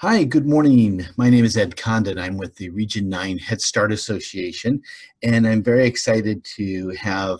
Hi, good morning. My name is Ed Condon. I'm with the Region 9 Head Start Association, and I'm very excited to have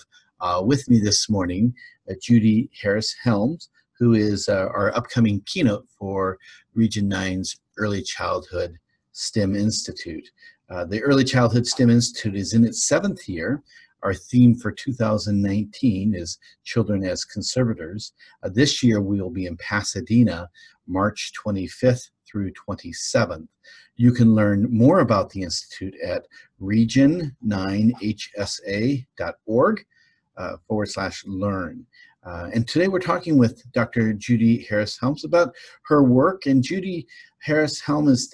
with me this morning Judy Harris Helm, who is our upcoming keynote for Region 9's Early Childhood STEM Institute. The Early Childhood STEM Institute is in its 7th year. Our theme for 2019 is Children as Conservators. This year we will be in Pasadena, March 25th through 27th. You can learn more about the Institute at region9hsa.org/learn. And today we're talking with Dr. Judy Harris Helm about her work. And Judy Harris Helm is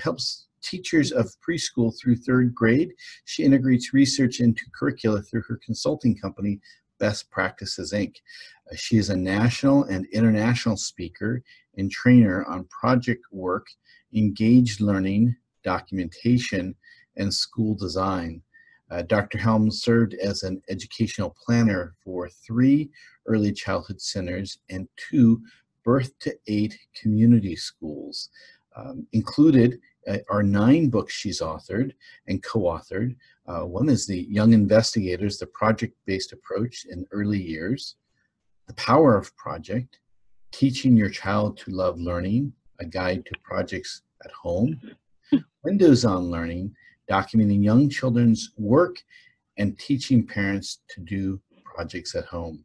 helps teachers of preschool through 3rd grade. She integrates research into curricula through her consulting company, Best Practices, Inc. She is a national and international speaker and trainer on project work, engaged learning, documentation, and school design. Dr. Helm served as an educational planner for 3 early childhood centers and 2 birth to 8 community schools. Included are 9 books she's authored and co-authored. One is The Young Investigators, the Project-Based Approach in Early Years, The Power of Project, Teaching Your Child to Love Learning, a Guide to Projects at Home, Windows on Learning, documenting young children's work and teaching parents to do projects at home.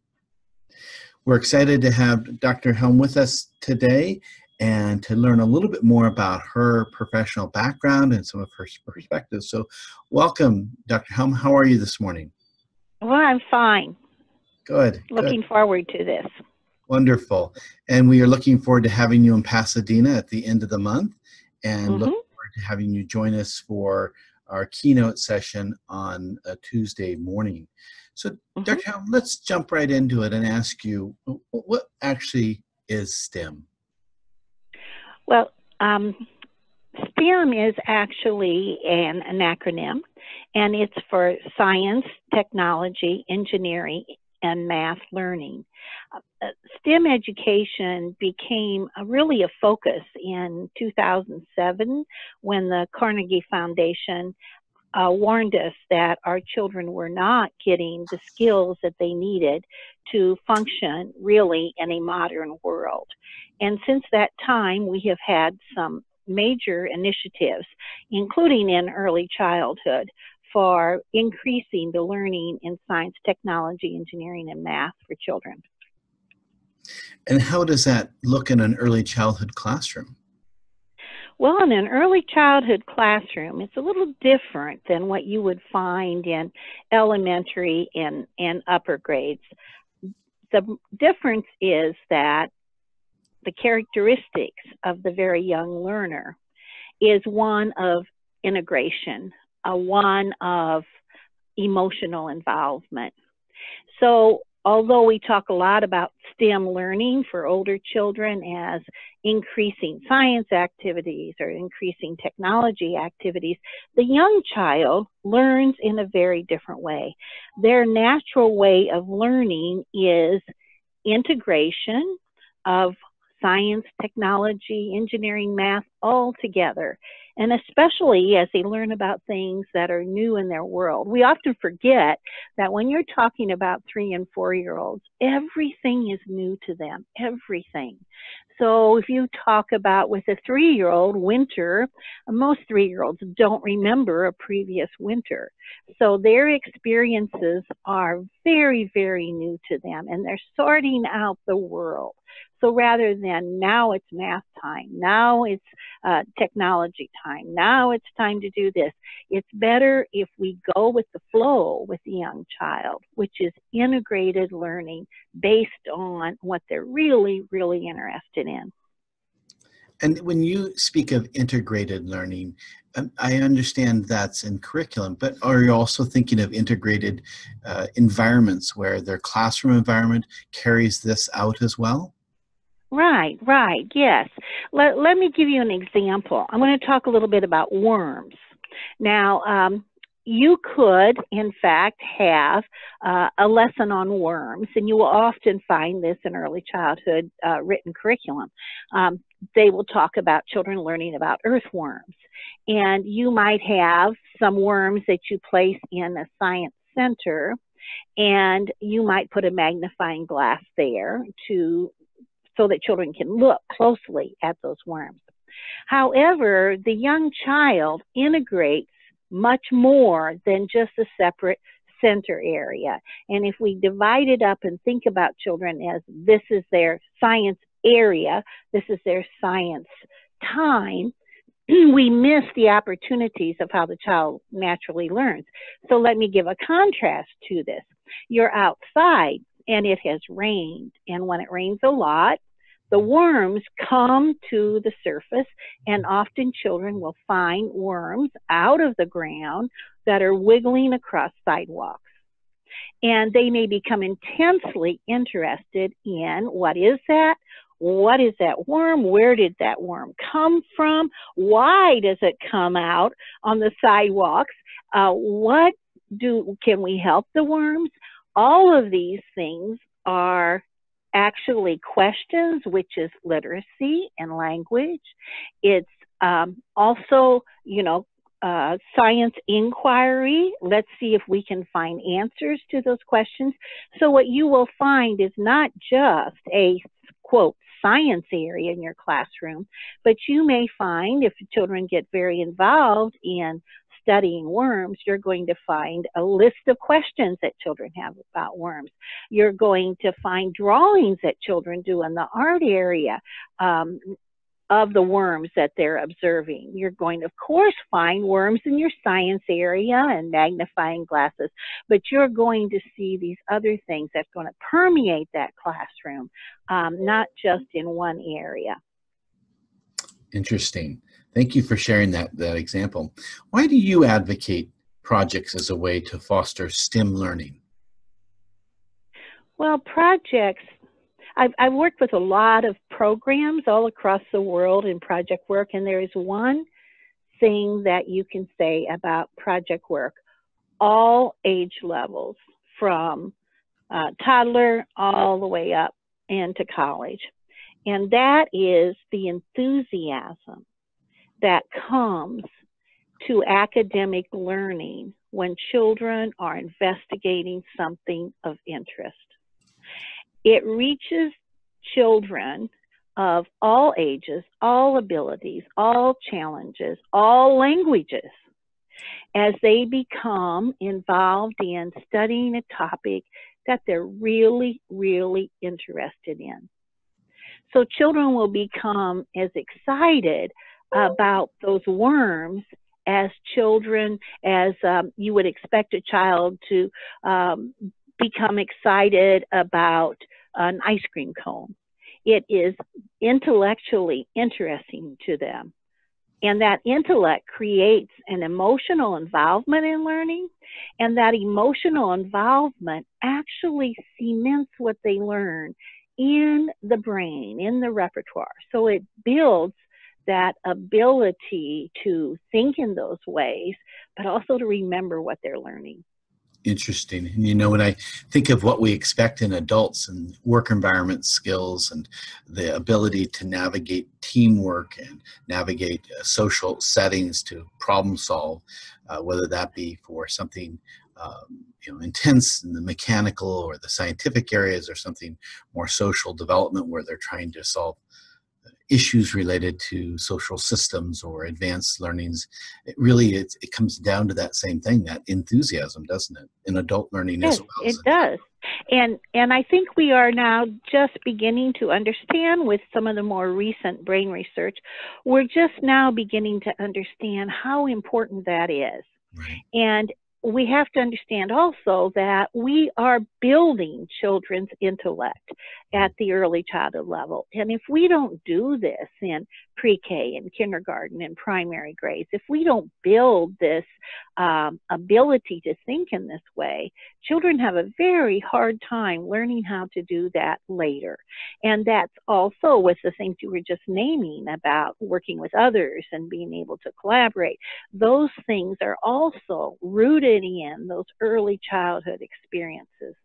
We're excited to have Dr. Helm with us today and to learn a little bit more about her professional background and some of her perspectives. So welcome, Dr. Helm. How are you this morning? Well, I'm fine. Good. Looking forward to this. Wonderful. And we are looking forward to having you in Pasadena at the end of the month, and look forward to having you join us for our keynote session on a Tuesday morning. So Dr. Helm, let's jump right into it and ask you, what actually is STEM? Well, STEM is actually an acronym, and it's for science, technology, engineering, and math learning. STEM education became really a focus in 2007 when the Carnegie Foundation warned us that our children were not getting the skills that they needed to function really in a modern world. And since that time, we have had some major initiatives, including in early childhood, for increasing the learning in science, technology, engineering, and math for children. And how does that look in an early childhood classroom? Well, in an early childhood classroom, it's a little different than what you would find in elementary and upper grades. The difference is that the characteristics of the very young learner is one of integration, one of emotional involvement. So although we talk a lot about STEM learning for older children as increasing science activities or increasing technology activities, the young child learns in a very different way. Their natural way of learning is integration of science, technology, engineering, math, all together. And especially as they learn about things that are new in their world. We often forget that when you're talking about 3- and 4-year-olds, everything is new to them, everything. So if you talk about with a 3-year-old, winter, most 3-year-olds don't remember a previous winter. So their experiences are very, very new to them, and they're sorting out the world. So rather than now it's math time, now it's technology time, now it's time to do this, it's better if we go with the flow with the young child, which is integrated learning based on what they're really, really interested in. And when you speak of integrated learning, I understand that's in curriculum, but are you also thinking of integrated environments where their classroom environment carries this out as well? Right, yes. Let me give you an example. I'm going to talk a little bit about worms. Now, you could, in fact, have a lesson on worms, and you will often find this in early childhood written curriculum. They will talk about children learning about earthworms, and you might have some worms that you place in a science center, and you might put a magnifying glass there so that children can look closely at those worms. However, the young child integrates much more than just a separate center area. And if we divide it up and think about children as this is their science area, this is their science time, we miss the opportunities of how the child naturally learns. So let me give a contrast to this. You're outside and it has rained, and when it rains a lot, the worms come to the surface, and often children will find worms out of the ground that are wiggling across sidewalks. And they may become intensely interested in what is that? What is that worm? Where did that worm come from? Why does it come out on the sidewalks? Can we help the worms? All of these things are actually questions, which is literacy and language. It's also, science inquiry. Let's see if we can find answers to those questions. So what you will find is not just a, quote, science area in your classroom, but you may find, if children get very involved in studying worms, you're going to find a list of questions that children have about worms. You're going to find drawings that children do in the art area of the worms that they're observing. You're going to, of course, find worms in your science area and magnifying glasses, but you're going to see these other things that's going to permeate that classroom, not just in one area. Interesting. Thank you for sharing that example. Why do you advocate projects as a way to foster STEM learning? Well, projects, I've worked with a lot of programs all across the world in project work, and there is one thing that you can say about project work, all age levels, from toddler all the way up into college. And that is the enthusiasm that comes to academic learning when children are investigating something of interest. It reaches children of all ages, all abilities, all challenges, all languages, as they become involved in studying a topic that they're really, really interested in. So children will become as excited about those worms as you would expect a child to become excited about an ice cream cone. It is intellectually interesting to them. And that intellect creates an emotional involvement in learning, and that emotional involvement actually cements what they learn in the brain, in the repertoire. So it builds that ability to think in those ways, but also to remember what they're learning. Interesting. And when I think of what we expect in adults and work environment skills and the ability to navigate teamwork and navigate social settings to problem solve, whether that be for something intense in the mechanical or the scientific areas, or something more social development where they're trying to solve issues related to social systems or advanced learnings. It comes down to that same thing, that enthusiasm, doesn't it? In adult learning as well. It does. And I think we are now just beginning to understand, with some of the more recent brain research, we're just now beginning to understand how important that is. Right. And we have to understand also that we are building children's intellect at the early childhood level. And if we don't do this in pre-K and kindergarten and primary grades, if we don't build this ability to think in this way, children have a very hard time learning how to do that later. And that's also with the things you were just naming about working with others and being able to collaborate. Those things are also rooted in those early childhood experiences.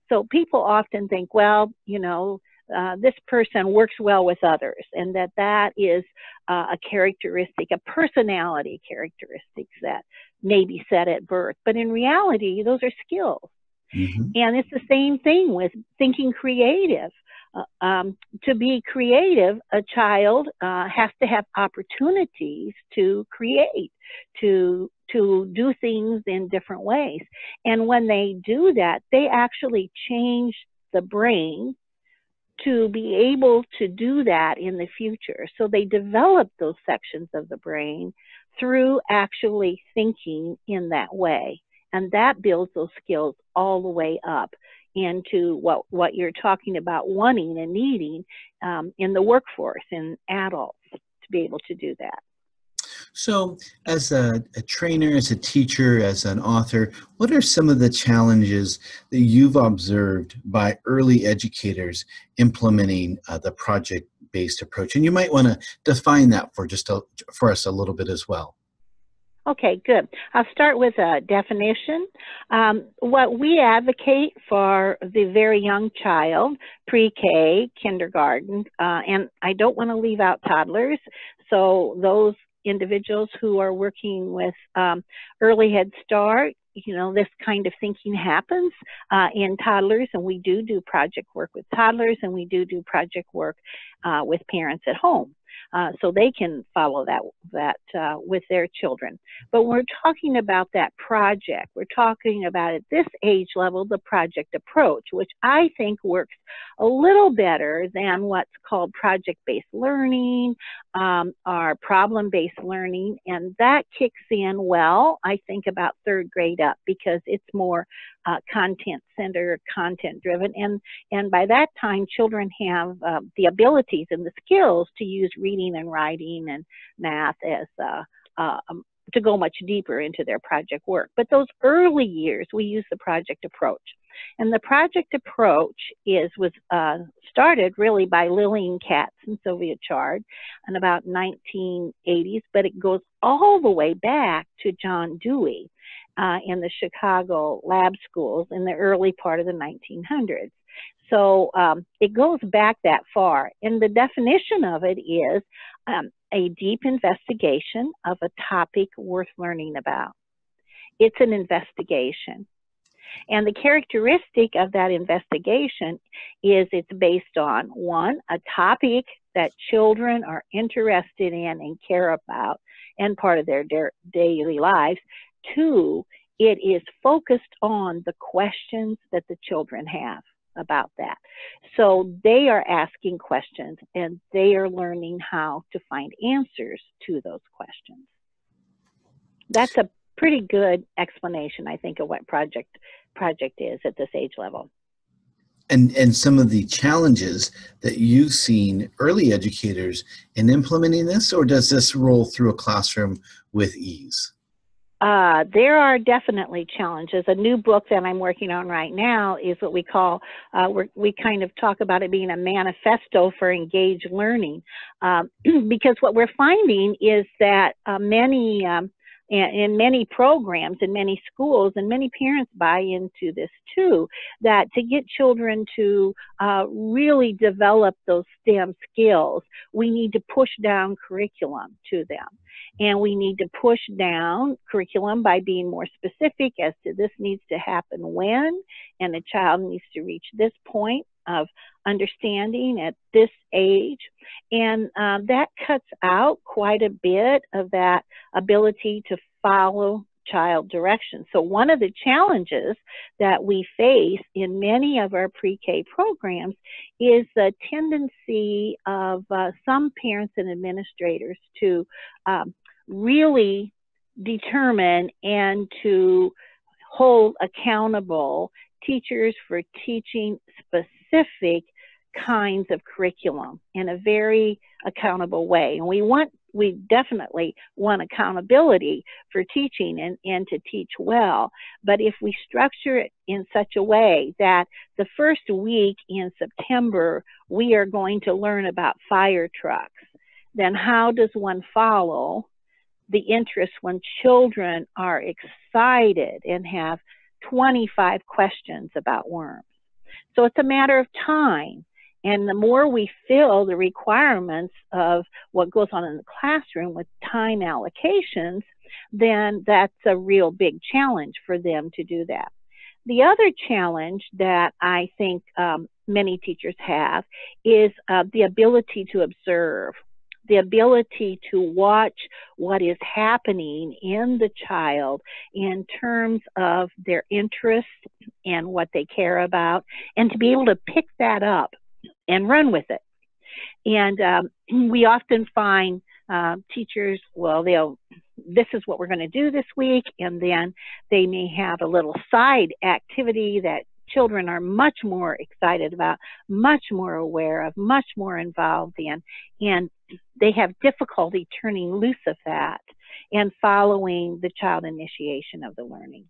So people often think, well, this person works well with others, and that is a characteristic, a personality characteristics that may be set at birth. But in reality, those are skills. Mm-hmm. And it's the same thing with thinking creative. To be creative, a child has to have opportunities to create, to do things in different ways. And when they do that, they actually change the brain to be able to do that in the future. So they develop those sections of the brain through actually thinking in that way. And that builds those skills all the way up into what you're talking about wanting and needing in the workforce, in adults, to be able to do that. So as a trainer, as a teacher, as an author, what are some of the challenges that you've observed by early educators implementing the project-based approach? And you might want to define that for us a little bit as well. Okay, good. I'll start with a definition. What we advocate for the very young child, pre-K, kindergarten, and I don't want to leave out toddlers, so those individuals who are working with early Head Start, this kind of thinking happens in toddlers, and we do project work with toddlers, and we do project work with parents at home. So they can follow that with their children. But when we're talking about that project, we're talking about at this age level, the project approach, which I think works a little better than what's called project-based learning or problem-based learning. And that kicks in well, I think, about third grade up, because it's more content-centered, content-driven. And by that time, children have the abilities and the skills to use reading and writing and math as to go much deeper into their project work. But those early years, we use the project approach. And the project approach was started really by Lillian Katz and Sylvia Chard in about 1980s, but it goes all the way back to John Dewey in the Chicago lab schools in the early part of the 1900s. So it goes back that far. And the definition of it is a deep investigation of a topic worth learning about. It's an investigation. And the characteristic of that investigation is it's based on, one, a topic that children are interested in and care about and part of their daily lives. Two, it is focused on the questions that the children have about that. So they are asking questions and they are learning how to find answers to those questions. That's a pretty good explanation, I think, of what project is at this age level. And some of the challenges that you've seen early educators in implementing this, or does this roll through a classroom with ease? There are definitely challenges. A new book that I'm working on right now is what we call, we kind of talk about it being a manifesto for engaged learning, because what we're finding is that in many programs, in many schools, and many parents buy into this too, that to get children to really develop those STEM skills, we need to push down curriculum to them. And we need to push down curriculum by being more specific as to this needs to happen when, and the child needs to reach this point of understanding at this age. And that cuts out quite a bit of that ability to follow child direction. So one of the challenges that we face in many of our pre-K programs is the tendency of some parents and administrators to really determine and to hold accountable teachers for teaching specific kinds of curriculum in a very accountable way. And we definitely want accountability for teaching and to teach well. But if we structure it in such a way that the first week in September, we are going to learn about fire trucks, then how does one follow the interest when children are excited and have 25 questions about worms? So it's a matter of time. And the more we fill the requirements of what goes on in the classroom with time allocations, then that's a real big challenge for them to do that. The other challenge that I think many teachers have is the ability to observe, the ability to watch what is happening in the child in terms of their interests and what they care about, and to be able to pick that up and run with it. And we often find teachers, well, this is what we're going to do this week, and then they may have a little side activity that children are much more excited about, much more aware of, much more involved in, and they have difficulty turning loose of that and following the child initiation of the learning.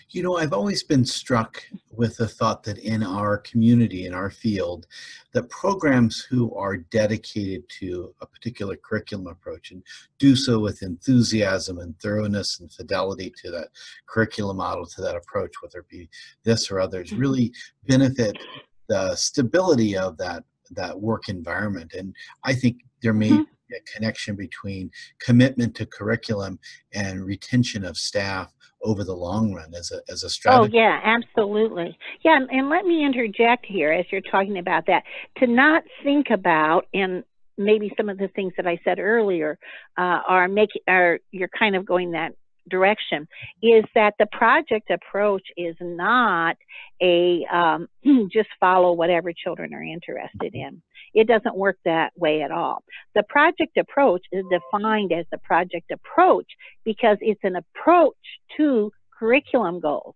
You know, I've always been struck with the thought that in our community, in our field, that programs who are dedicated to a particular curriculum approach and do so with enthusiasm and thoroughness and fidelity to that curriculum model, to that approach, whether it be this or others, really benefit the stability of that work environment. And I think there may be a connection between commitment to curriculum and retention of staff over the long run as a strategy. Oh, yeah, absolutely. Yeah, and let me interject here as you're talking about that, to not think about, and maybe some of the things that I said earlier you're kind of going that direction, is that the project approach is not a just follow whatever children are interested in. It doesn't work that way at all. The project approach is defined as the project approach because it's an approach to curriculum goals.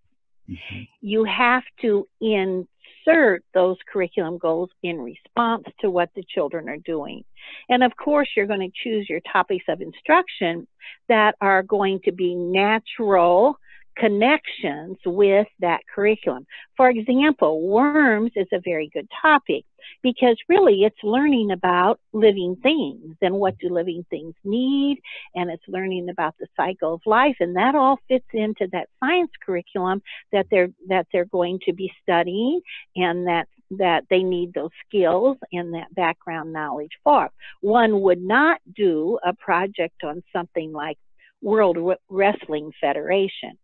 Mm-hmm. You have to insert those curriculum goals in response to what the children are doing. And of course, you're going to choose your topics of instruction that are going to be natural connections with that curriculum. For example, worms is a very good topic because really it's learning about living things and what do living things need, and it's learning about the cycle of life, and that all fits into that science curriculum that they're going to be studying, and that they need those skills and that background knowledge for. One would not do a project on something like World Wrestling Federation,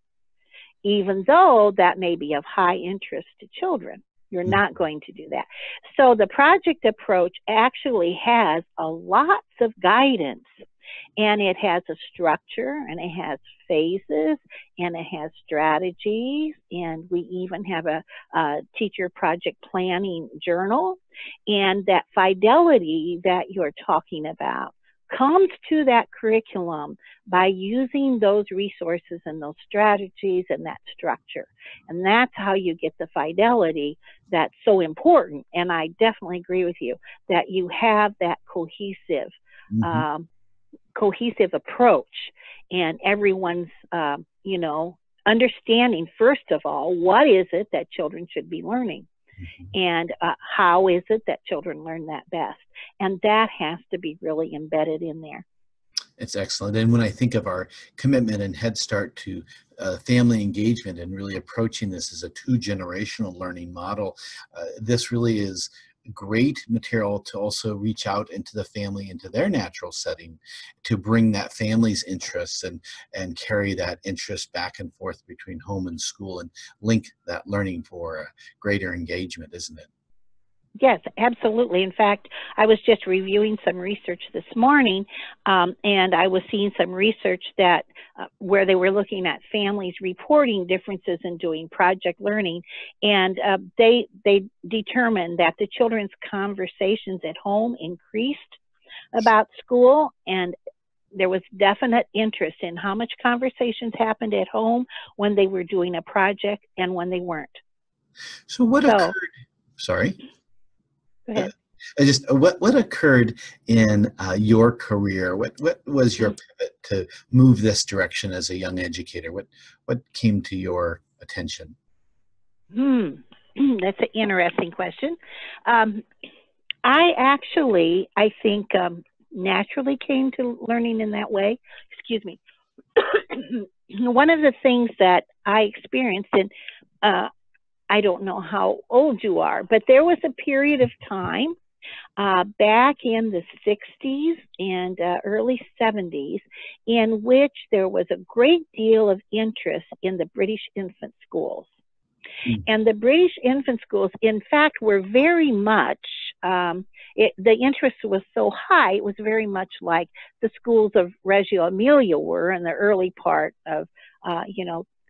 even though that may be of high interest to children. You're not going to do that. So the project approach actually has a lots of guidance, and it has a structure, and it has phases, and it has strategies, and we even have a teacher project planning journal. And that fidelity that you're talking about comes to that curriculum by using those resources and those strategies and that structure. And that's how you get the fidelity that's so important. And I definitely agree with you that you have that cohesive approach, and everyone's, understanding, first of all, what is it that children should be learning? And how is it that children learn that best? And that has to be really embedded in there. It's excellent. And when I think of our commitment and Head Start to family engagement and really approaching this as a two-generational learning model, this really is great material to also reach out into the family, into their natural setting, to bring that family's interests and carry that interest back and forth between home and school and link that learning for greater engagement, isn't it? Yes, absolutely. In fact, I was just reviewing some research this morning, and I was seeing some research that where they were looking at families reporting differences in doing project learning, and they determined that the children's conversations at home increased about school, and there was definite interest in how much conversations happened at home when they were doing a project and when they weren't. So what occurred? Sorry. Go ahead. Just what occurred in your career? What was your Mm. pivot to move this direction as a young educator? What came to your attention? That's an interesting question. Um, I think, naturally came to learning in that way. Excuse me. One of the things that I experienced, and uh, I don't know how old you are, but there was a period of time back in the 60s and early 70s in which there was a great deal of interest in the British infant schools. Mm. And the British infant schools, in fact, were very much, the interest was so high, it was very much like the schools of Reggio Emilia were in the early part of,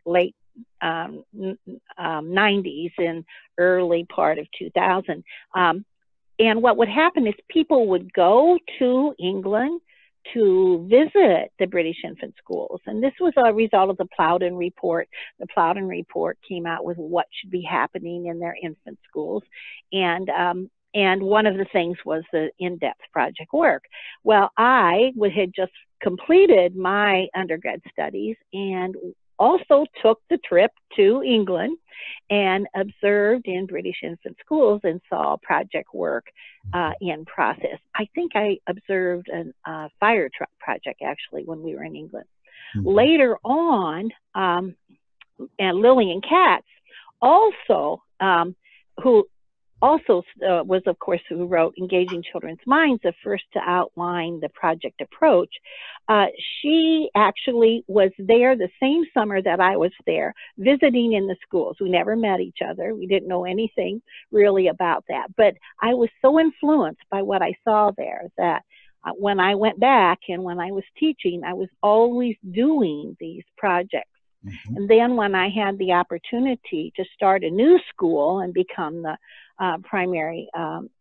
late 90s and early part of 2000. And what would happen is people would go to England to visit the British infant schools. And this was a result of the Plowden Report. The Plowden Report came out with what should be happening in their infant schools. And one of the things was the in-depth project work. Well, I had just completed my undergrad studies and also took the trip to England and observed in British infant schools and saw project work in process. I think I observed a fire truck project actually when we were in England. Mm-hmm. Later on, and Lillian Katz also, who also was, of course, who wrote Engaging Children's Minds, the first to outline the project approach. She actually was there the same summer that I was there, visiting in the schools. We never met each other. We didn't know anything really about that. But I was so influenced by what I saw there that when I went back and when I was teaching, I was always doing these projects. Mm-hmm. And then when I had the opportunity to start a new school and become the primary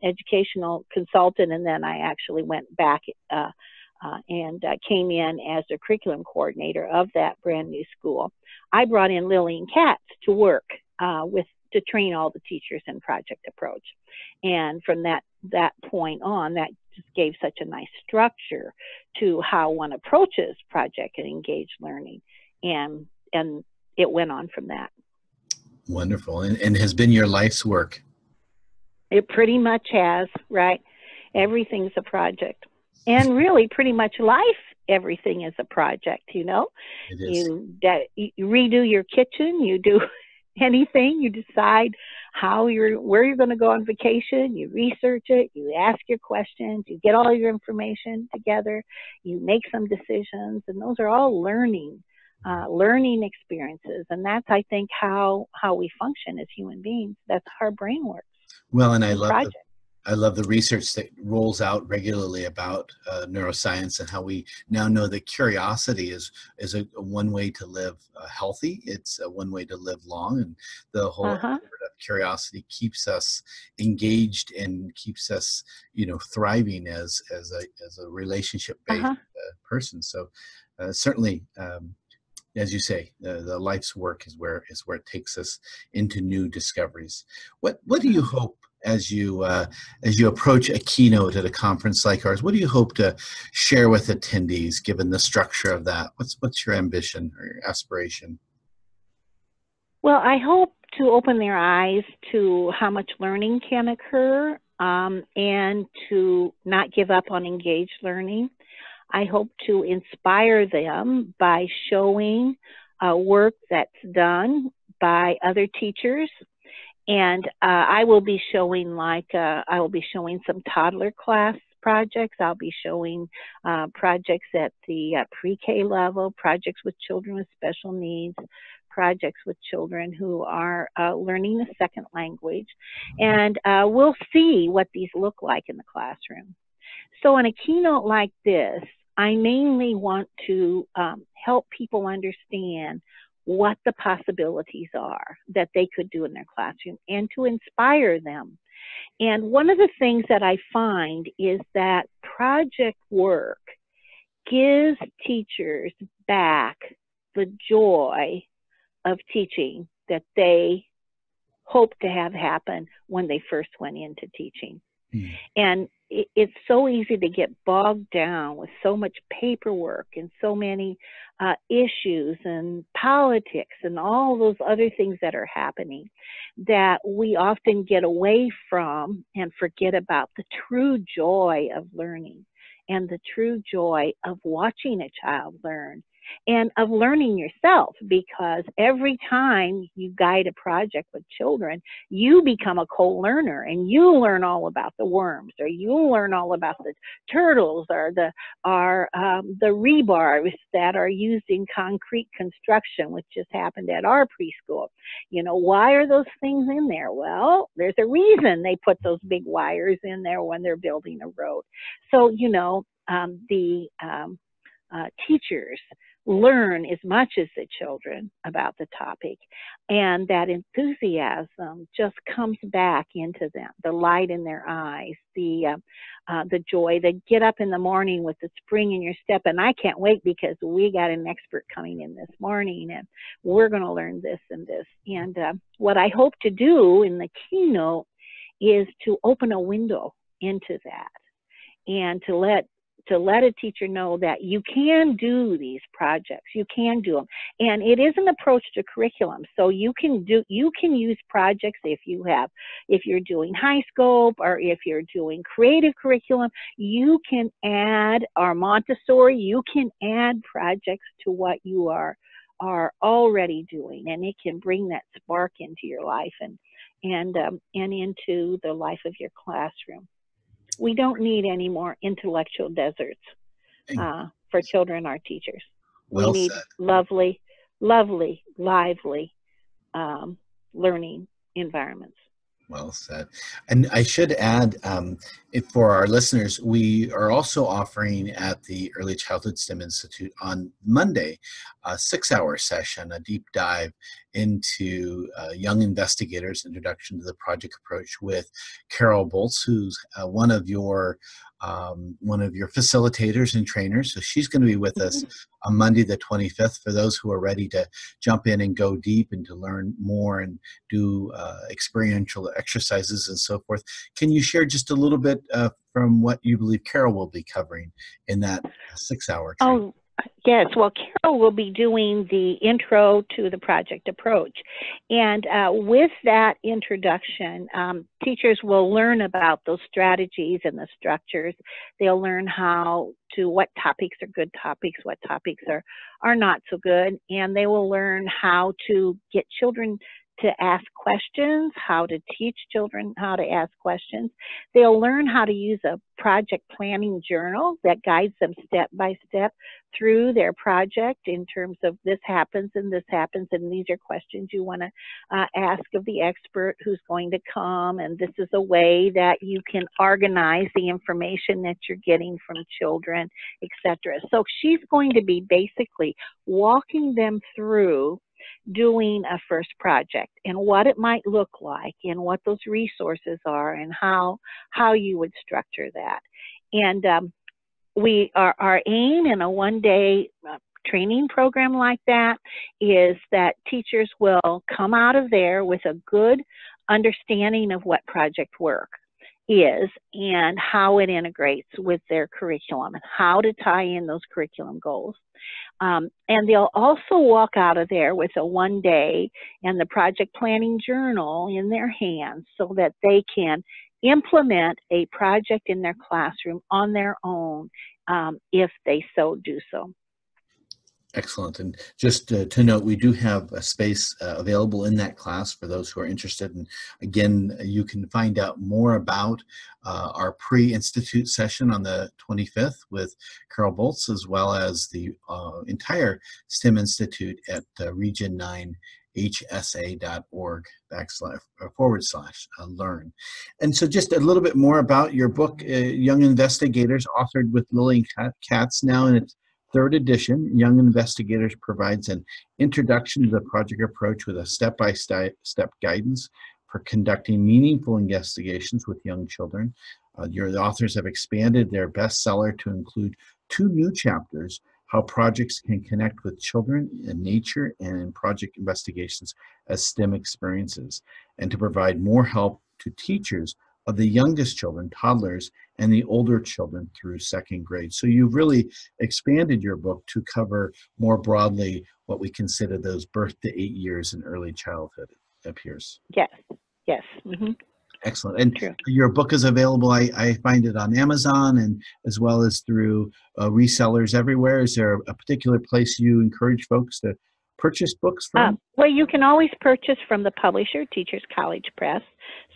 educational consultant, and then I actually went back and came in as the curriculum coordinator of that brand new school, I brought in Lillian Katz to work to train all the teachers in project approach. And from that point on, that just gave such a nice structure to how one approaches project and engaged learning. And it went on from that. Wonderful. And has been your life's work. It pretty much has, right? Everything's a project. And really, pretty much life, everything is a project, you know? It is. You redo your kitchen, you do anything, you decide where you're going to go on vacation, you research it, you ask your questions, you get all your information together, you make some decisions, and those are all learning experiences. And that's, I think, how we function as human beings. That's how our brain works. Well, and I love the research that rolls out regularly about neuroscience and how we now know that curiosity is a one way to live healthy. It's a one way to live long, and the whole effort of curiosity keeps us engaged and keeps us, thriving as a relationship-based person. So certainly. As you say, the life's work is where it takes us into new discoveries. What do you hope as you approach a keynote at a conference like ours? What do you hope to share with attendees, given the structure of that? What's your ambition or your aspiration? Well, I hope to open their eyes to how much learning can occur, and to not give up on engaged learning. I hope to inspire them by showing work that's done by other teachers, and I will be showing some toddler class projects. I'll be showing projects at the pre-K level, projects with children with special needs, projects with children who are learning a second language, and we'll see what these look like in the classroom. So in a keynote like this, I mainly want to help people understand what the possibilities are that they could do in their classroom and to inspire them. And one of the things that I find is that project work gives teachers back the joy of teaching that they hope to have happen when they first went into teaching. Mm. And it's so easy to get bogged down with so much paperwork and so many issues and politics and all those other things that are happening, that we often get away from and forget about the true joy of learning and the true joy of watching a child learn and of learning yourself, because every time you guide a project with children, you become a co-learner and you learn all about the worms, or you learn all about the turtles, or the rebars that are used in concrete construction, which just happened at our preschool. You know, why are those things in there? Well, there's a reason they put those big wires in there when they're building a road. So, you know, the teachers learn as much as the children about the topic, and that enthusiasm just comes back into them, the light in their eyes, the joy. They get up in the morning with the spring in your step, and I can't wait because we got an expert coming in this morning and we're going to learn this and this. And what I hope to do in the keynote is to open a window into that, and to let a teacher know that you can do these projects, you can do them. And it is an approach to curriculum. So you can use projects if you're doing high scope, or if you're doing creative curriculum, you can add, or Montessori, you can add projects to what you are already doing, and it can bring that spark into your life and into the life of your classroom. We don't need any more intellectual deserts for children or teachers. Well We need said. lovely, lovely, lively learning environments. Well said. And I should add, for our listeners, we are also offering at the Early Childhood STEM Institute on Monday a 6-hour session, a deep dive into young investigators' introduction to the project approach with Carol Boltz, who's one of your facilitators and trainers. So she's going to be with us on Monday the 25th for those who are ready to jump in and go deep and to learn more and do experiential exercises and so forth. Can you share just a little bit from what you believe Carol will be covering in that 6-hour training? Oh, yes. Well, Carol will be doing the intro to the project approach. And with that introduction, teachers will learn about those strategies and the structures. They'll learn what topics are good topics, what topics are not so good. And they will learn how to get children to ask questions, how to teach children how to ask questions. They'll learn how to use a project planning journal that guides them step by step through their project in terms of this happens and these are questions you want to ask of the expert who's going to come, and this is a way that you can organize the information that you're getting from children, etc. So she's going to be basically walking them through doing a first project and what it might look like and what those resources are and how you would structure that. And our aim in a one-day training program like that is that teachers will come out of there with a good understanding of what project work is and how it integrates with their curriculum and how to tie in those curriculum goals. And they'll also walk out of there with a one-day and the project planning journal in their hands so that they can implement a project in their classroom on their own if they so do so. Excellent. And just to note, we do have a space available in that class for those who are interested. And again, you can find out more about our pre-institute session on the 25th with Carol Boltz, as well as the entire STEM Institute at region9hsa.org/learn. And so just a little bit more about your book, Young Investigators, authored with Lillian Katz, now in its 3rd edition. Young Investigators provides an introduction to the project approach with a step-by-step guidance for conducting meaningful investigations with young children. The authors have expanded their bestseller to include 2 new chapters, how projects can connect with children in nature and in project investigations as STEM experiences, and to provide more help to teachers of the youngest children, toddlers, and the older children through second grade. So you've really expanded your book to cover more broadly what we consider those birth to 8 years in early childhood, it appears. Yes, yes. Mm-hmm. Excellent. And True. your book is available, I find it on Amazon and as well as through resellers everywhere. Is there a particular place you encourage folks to purchase books from? Well, you can always purchase from the publisher, Teachers College Press.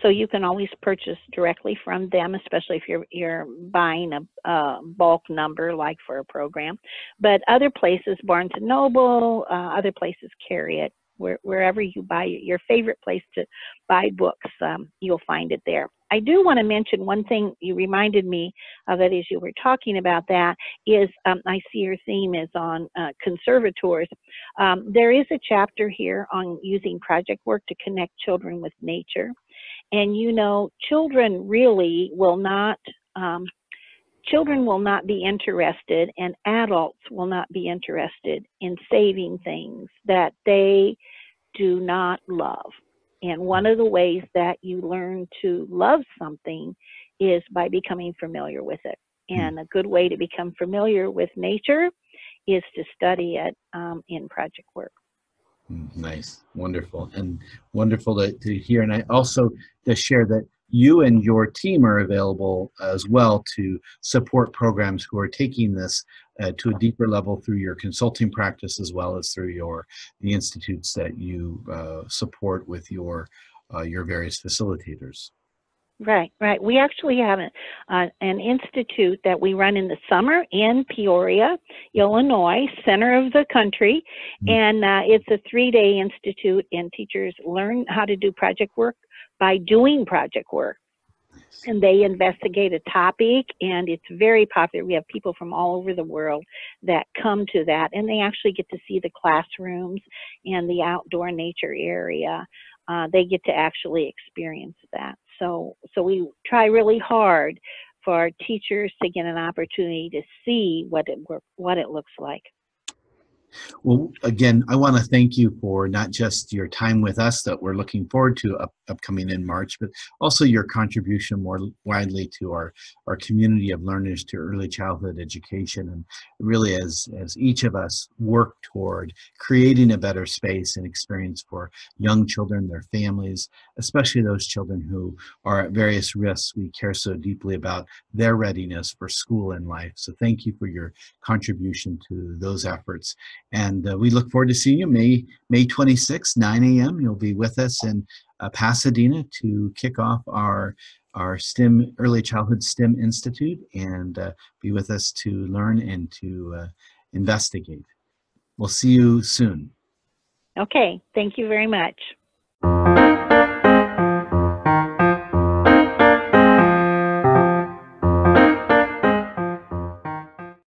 So you can always purchase directly from them, especially if you're buying a bulk number, like for a program. But other places, Barnes and Noble, other places carry it. Wherever you buy your favorite place to buy books, you'll find it there. I do want to mention one thing. You reminded me of it as you were talking about that, is I see your theme is on conservators. There is a chapter here on using project work to connect children with nature. And you know, children really will not, children will not be interested, and adults will not be interested in saving things that they do not love. And one of the ways that you learn to love something is by becoming familiar with it. And a good way to become familiar with nature is to study it in project work. Nice, wonderful, and wonderful to hear. And I also to share that you and your team are available as well to support programs who are taking this to a deeper level through your consulting practice, as well as through the institutes that you support with your various facilitators. Right, right. We actually have an institute that we run in the summer in Peoria, Illinois, center of the country. And it's a 3-day institute, and teachers learn how to do project work by doing project work. And they investigate a topic, and it's very popular. We have people from all over the world that come to that, and they actually get to see the classrooms and the outdoor nature area. They get to actually experience that. So we try really hard for our teachers to get an opportunity to see what it looks like. Well, again, I want to thank you for not just your time with us that we're looking forward to upcoming in March, but also your contribution more widely to our community of learners to early childhood education. And really, as each of us work toward creating a better space and experience for young children, their families, especially those children who are at various risks, we care so deeply about their readiness for school and life. So thank you for your contribution to those efforts. And we look forward to seeing you May 26th, 9 a.m. You'll be with us in Pasadena to kick off our STEM Early Childhood STEM Institute, and be with us to learn and to investigate. We'll see you soon. Okay, thank you very much.